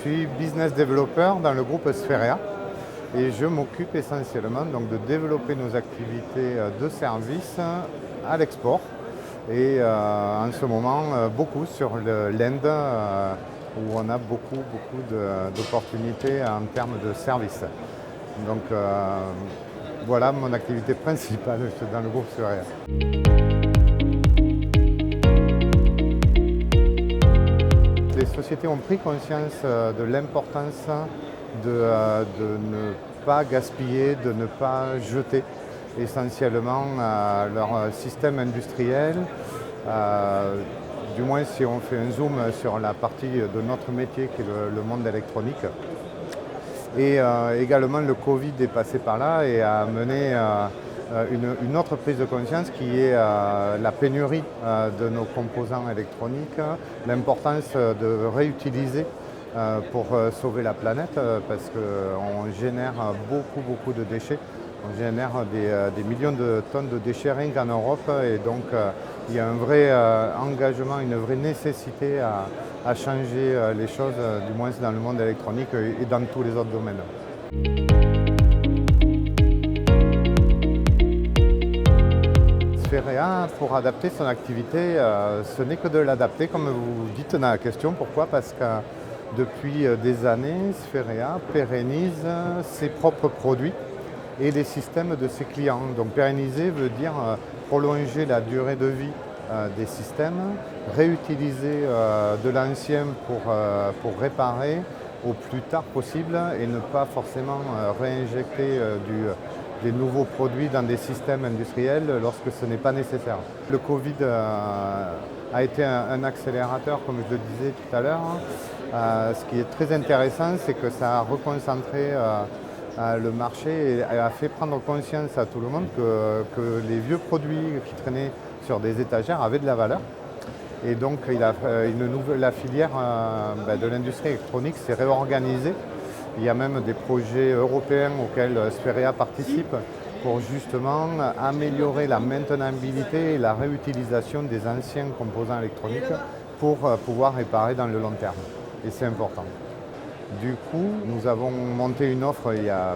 suis business developer dans le groupe Spherea et je m'occupe essentiellement donc, de développer nos activités de service à l'export et en ce moment beaucoup sur l'Inde où on a beaucoup d'opportunités en termes de services. Donc voilà mon activité principale dans le groupe Spherea. Les sociétés ont pris conscience de l'importance de ne pas gaspiller, de ne pas jeter essentiellement leur système industriel. Du moins si on fait un zoom sur la partie de notre métier qui est le monde électronique. Et également le Covid est passé par là et a amené une autre prise de conscience qui est la pénurie de nos composants électroniques, l'importance de réutiliser pour sauver la planète parce qu'on génère beaucoup de déchets. On génère des millions de tonnes de déchets rien qu'en Europe et donc il y a un vrai engagement, une vraie nécessité à changer les choses, du moins dans le monde électronique et dans tous les autres domaines. Spherea, pour adapter son activité, ce n'est que de l'adapter, comme vous dites dans la question. Pourquoi ? Parce que depuis des années, Spherea pérennise ses propres produits et les systèmes de ses clients. Donc pérenniser veut dire prolonger la durée de vie des systèmes, réutiliser de l'ancien pour réparer au plus tard possible et ne pas forcément réinjecter des nouveaux produits dans des systèmes industriels lorsque ce n'est pas nécessaire. Le Covid a été un accélérateur, comme je le disais tout à l'heure. Ce qui est très intéressant, c'est que ça a reconcentré le marché et a fait prendre conscience à tout le monde que les vieux produits qui traînaient sur des étagères avaient de la valeur. Et donc la filière de l'industrie électronique s'est réorganisée. Il y a même des projets européens auxquels Spherea participe pour justement améliorer la maintenabilité et la réutilisation des anciens composants électroniques pour pouvoir réparer dans le long terme. Et c'est important. Du coup, nous avons monté une offre il y a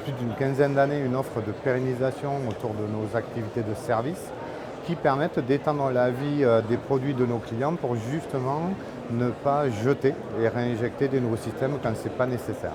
plus d'une quinzaine d'années, une offre de pérennisation autour de nos activités de service qui permettent d'étendre la vie des produits de nos clients pour justement ne pas jeter et réinjecter des nouveaux systèmes quand ce n'est pas nécessaire.